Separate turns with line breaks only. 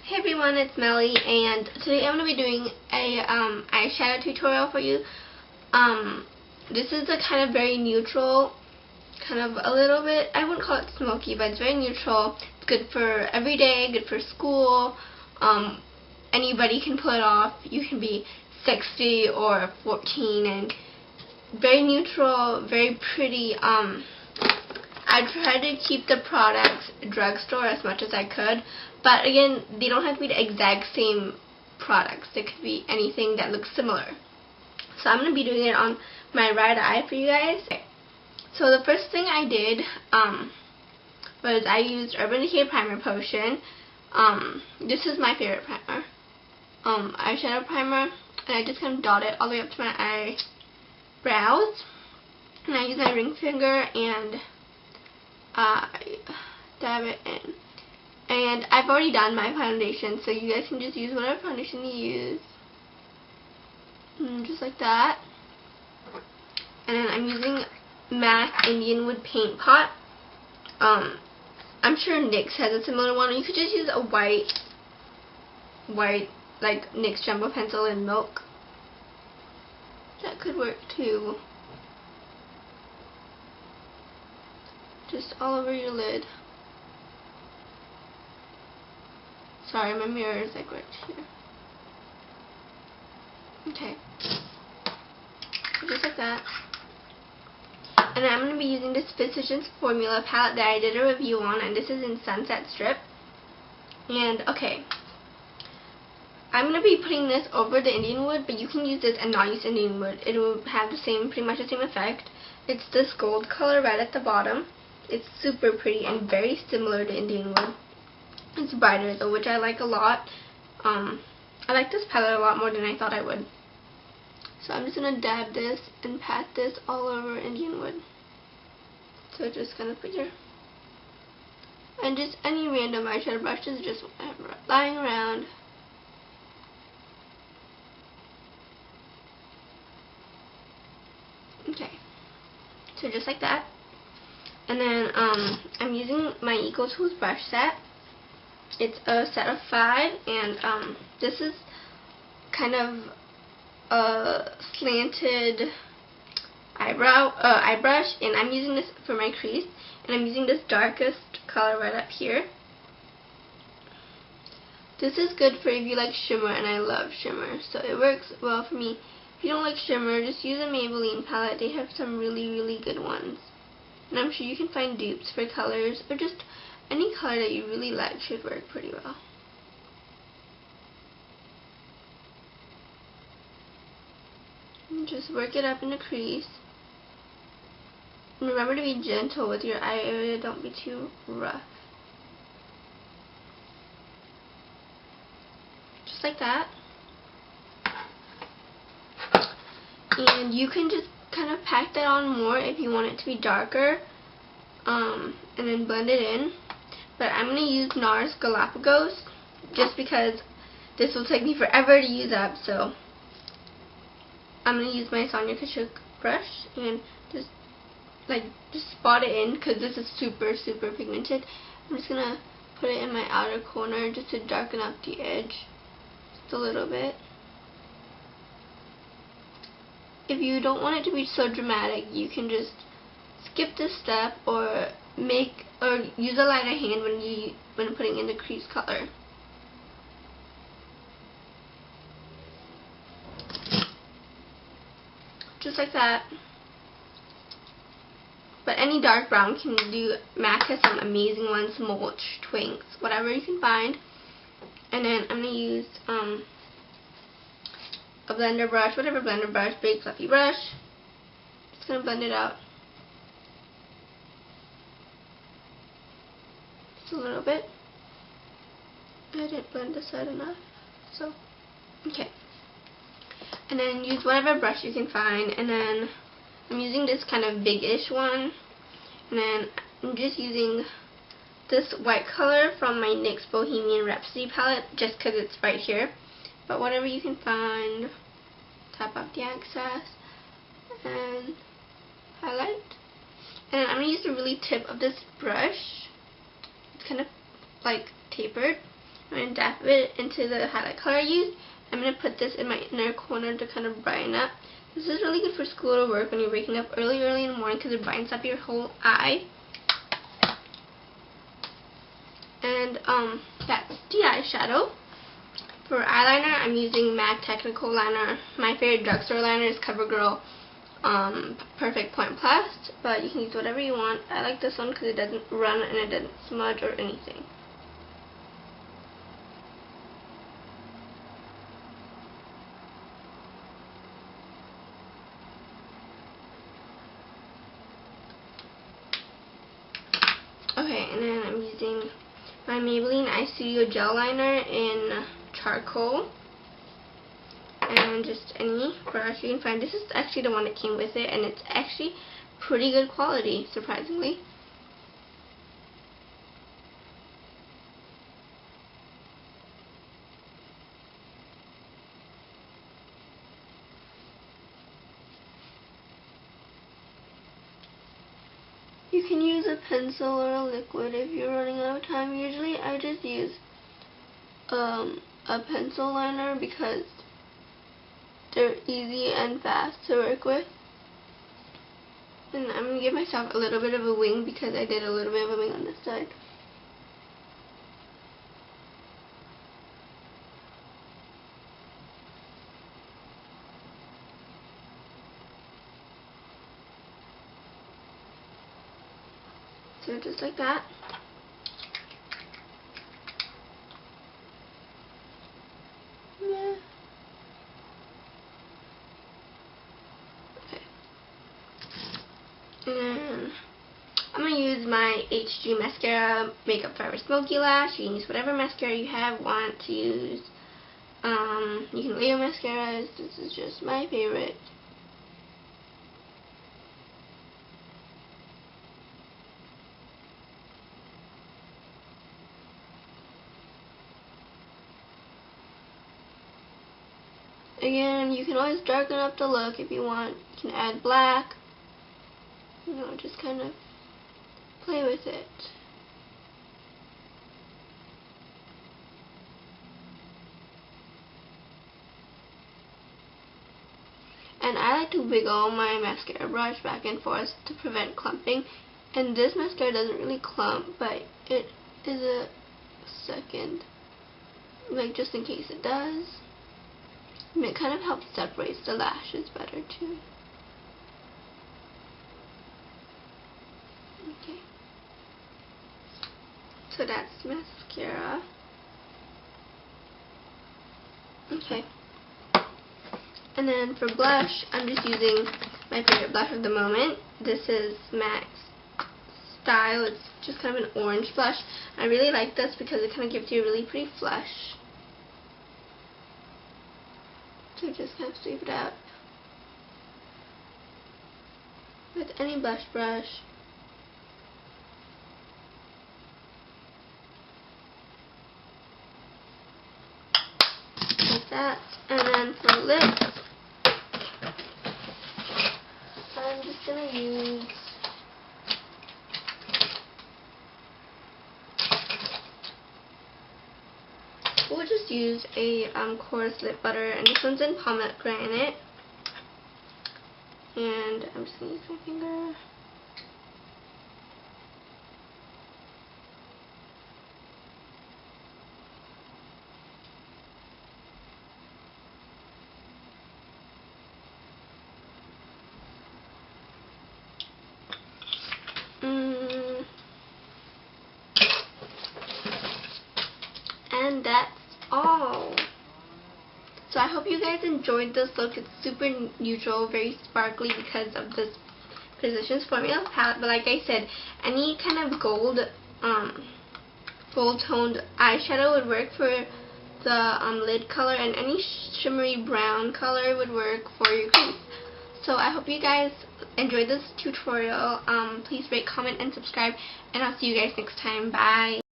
Hey everyone, it's Melly, and today I'm going to be doing a eyeshadow tutorial for you. This is a kind of very neutral, kind of a little bit, I wouldn't call it smoky, but it's very neutral. It's good for every day, good for school. Anybody can pull it off. You can be 60 or 14, and very neutral, very pretty. I tried to keep the products drugstore as much as I could, but again, they don't have to be the exact same products. They could be anything that looks similar. So I'm going to be doing it on my right eye for you guys. So the first thing I did was I used Urban Decay Primer Potion. This is my favorite primer. Eyeshadow primer, and I just kind of dot it all the way up to my eyebrows. And I use my ring finger and dab it in. And I've already done my foundation, so you guys can just use whatever foundation you use. Just like that. And then I'm using MAC Indian Wood Paint Pot. I'm sure NYX has a similar one. You could just use a white like NYX Jumbo Pencil in Milk. That could work too. Just all over your lid. Sorry, my mirror is like right here. Okay. So just like that. And I'm going to be using this Physicians Formula palette that I did a review on, and this is in Sunset Strip. And, okay. I'm going to be putting this over the Indian Wood, but you can use this and not use Indian Wood. It will have the same, pretty much the same effect. It's this gold color right at the bottom. It's super pretty and very similar to Indian Wood. It's brighter though, which I like a lot. I like this palette a lot more than I thought I would. So I'm just going to dab this and pat this all over Indian Wood. So just kind of put your, and just any random eyeshadow brushes, just lying around. Okay, so just like that. And then I'm using my EcoTools brush set. It's a set of 5, and this is kind of a slanted eye brush, and I'm using this for my crease, and I'm using this darkest color right up here. This is good for if you like shimmer, and I love shimmer, so it works well for me. If you don't like shimmer, just use a Maybelline palette. They have some really good ones. And I'm sure you can find dupes for colors, or just any color that you really like should work pretty well. And just work it up in the crease. And remember to be gentle with your eye area, don't be too rough. Just like that. And you can just kind of pack that on more if you want it to be darker, and then blend it in. But I'm going to use NARS Galapagos just because this will take me forever to use up, so I'm going to use my Sonia Kashuk brush and just spot it in, because this is super pigmented. I'm just going to put it in my outer corner just to darken up the edge just a little bit. If you don't want it to be so dramatic, you can just skip this step or use a lighter hand when putting in the crease color. Just like that. But any dark brown can do. MAC has some amazing ones, Mulch, Twinks, whatever you can find. And then I'm going to use a blender brush, whatever blender brush, big fluffy brush. Just going to blend it out. Just a little bit. I didn't blend this out enough. So, okay. And then use whatever brush you can find. And then I'm using this kind of big-ish one. And then I'm just using this white color from my NYX Bohemian Rhapsody palette, just because it's right here. But whatever you can find, tap up the excess and highlight. And I'm going to use the really tip of this brush. It's kind of like tapered. I'm going to dab it into the highlight color I used. I'm going to put this in my inner corner to kind of brighten up. This is really good for school or work when you're waking up early in the morning because it brightens up your whole eye. And that's the eyeshadow. For eyeliner, I'm using MAC Technical Liner. My favorite drugstore liner is CoverGirl Perfect Point Plus, but you can use whatever you want. I like this one because it doesn't run and it doesn't smudge or anything. Okay, and then I'm using my Maybelline Eye Studio Gel Liner in charcoal. And just any brush you can find. This is actually the one that came with it, and it's actually pretty good quality, surprisingly. You can use a pencil or a liquid if you're running out of time. Usually I just use a pencil liner because they're easy and fast to work with. And I'm going to give myself a little bit of a wing because I did a little bit of a wing on this side. So just like that. Yeah. Okay. And I'm going to use my HG Mascara Makeup Forever Smoky Lash. You can use whatever mascara you want to use. You can layer mascaras. This is just my favorite. Again, you can always darken up the look if you want. You can add black. You know, just kind of play with it. And I like to wiggle my mascara brush back and forth to prevent clumping. And this mascara doesn't really clump, but it is a second, like just in case it does. And it kind of helps separate the lashes better too. Okay. So that's mascara. Okay. And then for blush, I'm just using my favorite blush of the moment. This is MAC Style. It's just kind of an orange blush. I really like this because it kind of gives you a really pretty flush. So just kind of sweep it out with any blush brush. Like that. And then for lips, I'm just going to use we'll just use a Korres lip butter, and this one's in pomegranate. And I'm just going to use my finger. And that's all. So I hope you guys enjoyed this look. It's super neutral, very sparkly because of this Physicians Formula palette. But like I said, any kind of gold toned eyeshadow would work for the lid color, and any shimmery brown color would work for your crease. So I hope you guys enjoyed this tutorial. Please rate, comment, and subscribe, and I'll see you guys next time. Bye.